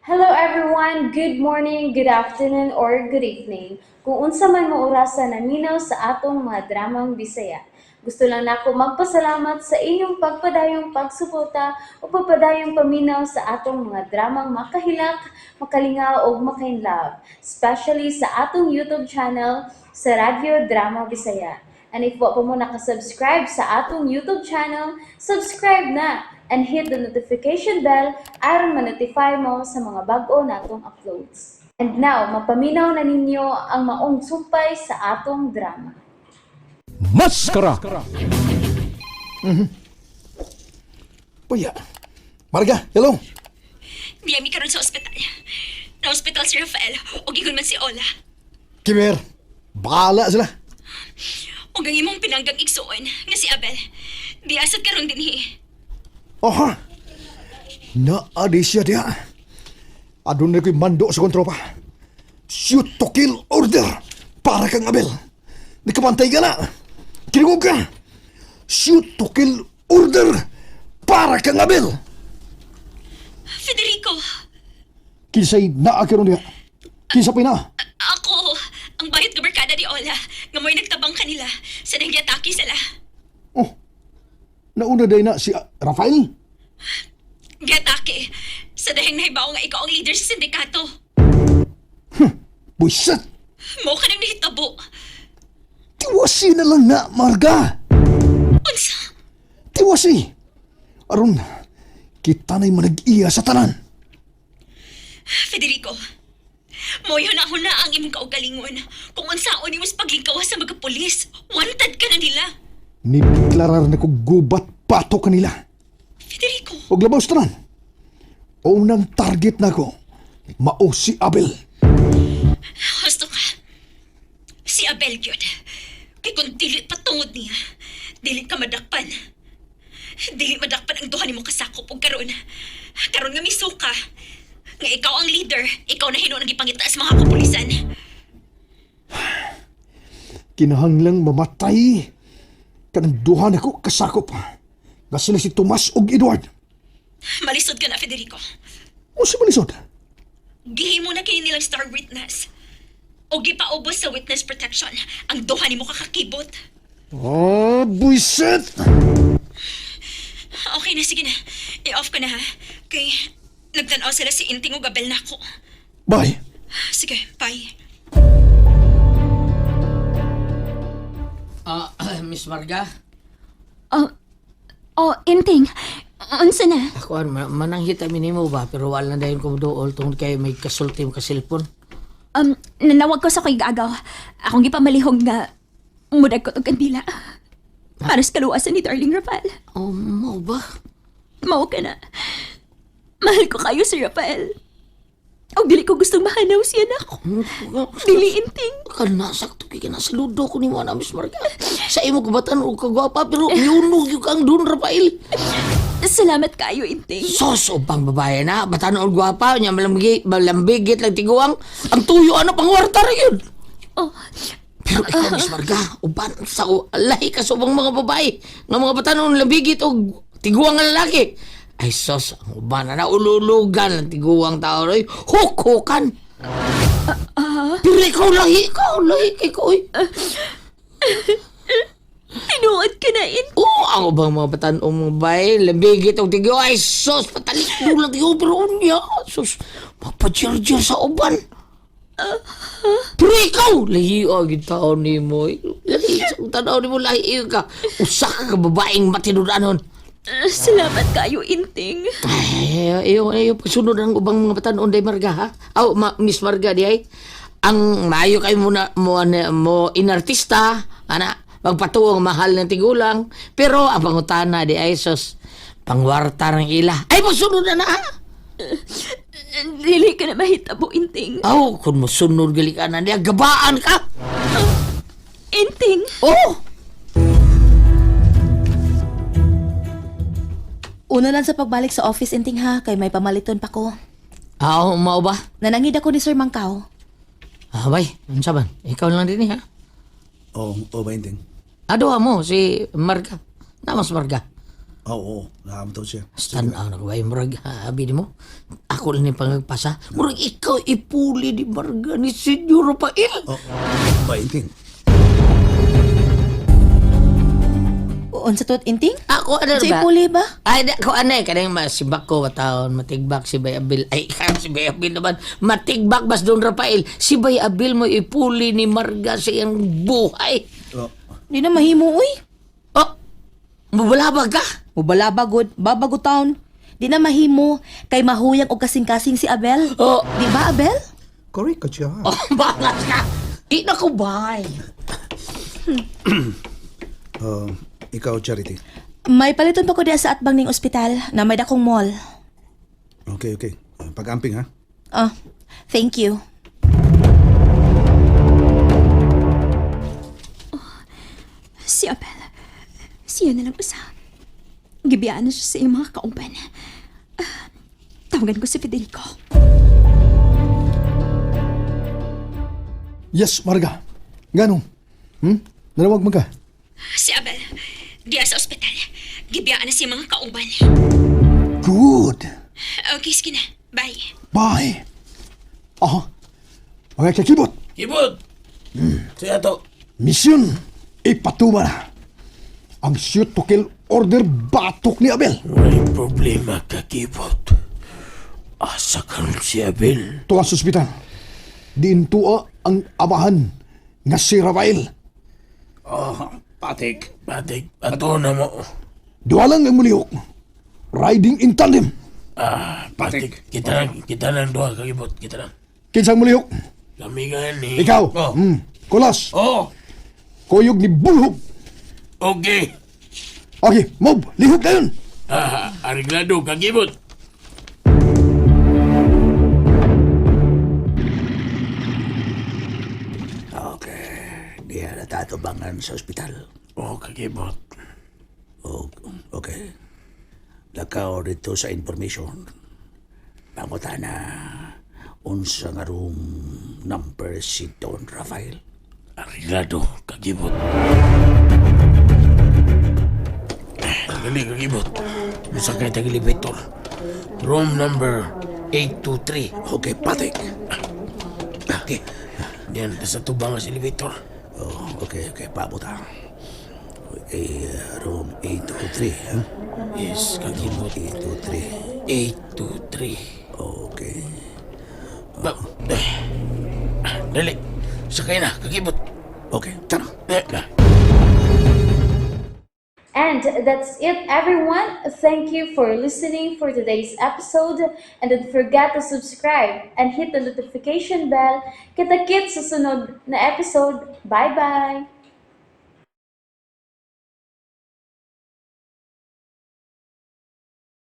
Hello everyone, good morning, good afternoon, or good evening. Kung unsa man mo orasan naminaw sa atong mga dramang Bisaya. Gusto lang nako magpasalamat sa inyong pagpadayong pagsuporta o pagpadayong paminaw sa atong mga dramang makahilak, makalingaw o makainlove, especially sa atong YouTube channel sa Radyo Drama Bisaya. And if wa pa mo nakasubscribe sa atong YouTube channel, subscribe na and hit the notification bell aron ma-notify mo sa mga bag-o natong uploads. And now, mapaminaw na ninyo ang maong sumpay sa atong drama. Maskara. Uya. Marga, hello. Diyami karon sa ospital. Na ospital si Rafael o gigun man si Ola. Kimer, bahala sila. O ang imong pinanggang igsuon nga si Abel. Di asad karon dinhi. Oha. Naadi siya dia. Adun na ko'y mando sa kontropa. Shoot to kill order para kang Abel. Nakapantay ka na. Kinugog ka. Shoot to kill order para kang Abel. Federico, Kinsay naakaroon niya. Kinsa pa na. ako ang bayot nga barkada ni Ola nga mo'y nagtabang kanila sa nangyataki sila. Oh, nauna day na si Rafael. Gatake sa dahing nahibaw nga ikaw ang leader sa sindikato. Buisit. Mo ka nang nahitabo. Tiwasi na lang na, Marga. Unsa? Tiwasi. Aron, kita na'y manag-iya sa tanan. Federico, mo yun ako na ang imong kaugalingon. Kung unsaon imong paglingkawas sa mga pulis, wanted ka na nila. Nideklarar na ko gubat pato kanila. Federico, Og labaw sa tanan. Unang target na ko, mao si Abel. gusto ka. Si Abel yun. Kaya kung dili patungod niya, dili ka madakpan. Dili madakpan ang duha nimong kasakop og karon. Karon nga misuka. Nga ikaw ang leader, ikaw na hinuon ang ipangita sa mga kapulisan. Kinahanglang mamatay kanang duha na ko kasakop. Nga sila si Tomas og Edward. Malisod ka na, Federico. O si Manisod? Gihimo na kini nilang star witness. O gipaubos sa witness protection ang duha nimo kakakibot. Oh, buisit! Okay na, sige na. I-off ko na ha. Kay nagtanaw sila si Inting o Gabel na ako. Bye. Sige, bye. Miss Marga? Inting. Unsa na? Ako, mananghit kami nimo ba? Pero wala na dayon ko dool tungkol kayo may kasulti mo ka cellphone. Nanawag ko sa ko'y gagaw. Akong gipamalihog nga mudag ko tong kandila. Para sa kaluwasan ni Darling Rafael. Oh, mo ba? Mao ka na. Mahal ko kayo si Rafael. O dili ko gustong mahanaw siya na ako. Dili, Inting. Kana, sakto kaya na saludo ko ni mo na, Miss Marga. Sa imo kabatan o kagwapa, pero yunog yung kang dun, Rafael. Salamat kayo, Inting. Sos, o pang babae na, batan o gwapa, niya malambigit lang tiguang, ang tuyo, ano, pangwarta rin yun. Oh, Pero ikaw, Miss Marga, uban sa lahi ka subang mga babae, ng mga batan o lambigit o tiguang nga lalaki. Ay sos, ang uban na naululugan ng tiguang tao rin, huk-hukan. Pero ikaw lahi, kay ko, tinuod ka na, Inting. Oo, ako bang mga batan o mga bay, labigit o tigyo, ay sos, patalik mo lang tigyo, pero unya, sos, mapadyar-dyar sa uban. Pero ikaw, lahi o, gitaw ni mo, lahi, sa tanaw ni mo, lahi ka, usak ka babaeng matinudanon. Salamat kayo, Inting. Ay, ayaw, pagsunod ng ubang mga batan o day Marga, ha? Aw, Miss Marga, di ay, ang maayo kayo mo inartista, ana, magpatuong mahal ng tigulang, pero ang pangutana di ay sos, pangwarta ng ila. Ay, magsunod na ha? Dili ka na mahitabo, Inting. Aw, kung masunod gali ka na niya, gabaan ka. Inting. Oh! Una lang sa pagbalik sa office, Inting ha, kay may pamaliton pa ko. Aw, mao ba? Nanangid ako ni Sir Mangkaw. Ah, bay, ano saban? Ikaw lang din ha? Oh, ba inting? Ado mo, si Marga. Namas Marga. Oo, naamtaw siya. Tanaw na ba yung murag abi mo? Ako lang yung pangagpasa. Murag ikaw ipuli di Marga ni Senyor Rafael. Oh, mainting. Unsa tot inting? Ako ano Sa ba? ipuli ba? Ay, ako ano eh, kanang masibak ko wataon, matigbak si Bay Abil. Ay, si Bay Abil naman, matigbak bas Don Rafael. Si Bay Abil mo ipuli ni Marga sa iyang buhay. Oh, Di na mahimo uy. Oh, mabalabag ka? Mubalabagod, babago taon. Di na mahimo kay mahuyang og kasing-kasing si Abel. Oh, Di ba Abel? correct ka siya. oh, balas ka. Ina ko bay. Ikaw, Charity. May paliton pa ko diya sa atbang ning ospital na may dakong mall. Okay, okay. Pag-amping, ha? Ah, thank you. Si Abel. Siya na lang usa. Gibiyaan na siya sa iyong mga kaumpan. Tawagan ko si Federico. Yes, Marga. Ganong? Nalawag mo ka? Si Abel, diya sa ospital. Gibiyaan na si mga kauban. Good. Okay, sige na. Bye. Bye. Aha. Mga kakibot. Kibot. Siya to. Misyon. Ipatuma na. Ang shoot to kill order batok ni Abel. May problema ka, Kibot. Asa ka rin si Abel? Tuwa sa ospital. Diin tuwa ang amahan nga si Rafael. Patik, ato na mo. Dua lang ang mulihok. Riding in tandem. Patik, kita lang doha, Kibot, kita lang. Kinsang mulihok? Lamigan ni... Ikaw. Oh, Kulas. oh, Kuyog ni Bulhog. okay. Okay, mob. Lihok na yun. Ariglado ka, Kibot. Okay, diya na tatubangan sa ospital. Oh, Kibot. O, okay. Lakaw dito sa information. Panguta na unsa nga room number si Don Rafael. Ariglado ka, Kibot. Dali ka, Kibot. Musakay tag elevator. Room number 823. Okay, patik. Okay. Yan, nasa tubang sa elevator. Oh, okay, pabuta. Okay, room 823, ha? Yes, Kibot. 823. 823. Okay. Dali. Sakay na, Kibot. Okay, tara. And that's it, everyone. Thank you for listening for today's episode. And don't forget to subscribe and hit the notification bell. Kita-kits sa sunod na episode. Bye-bye!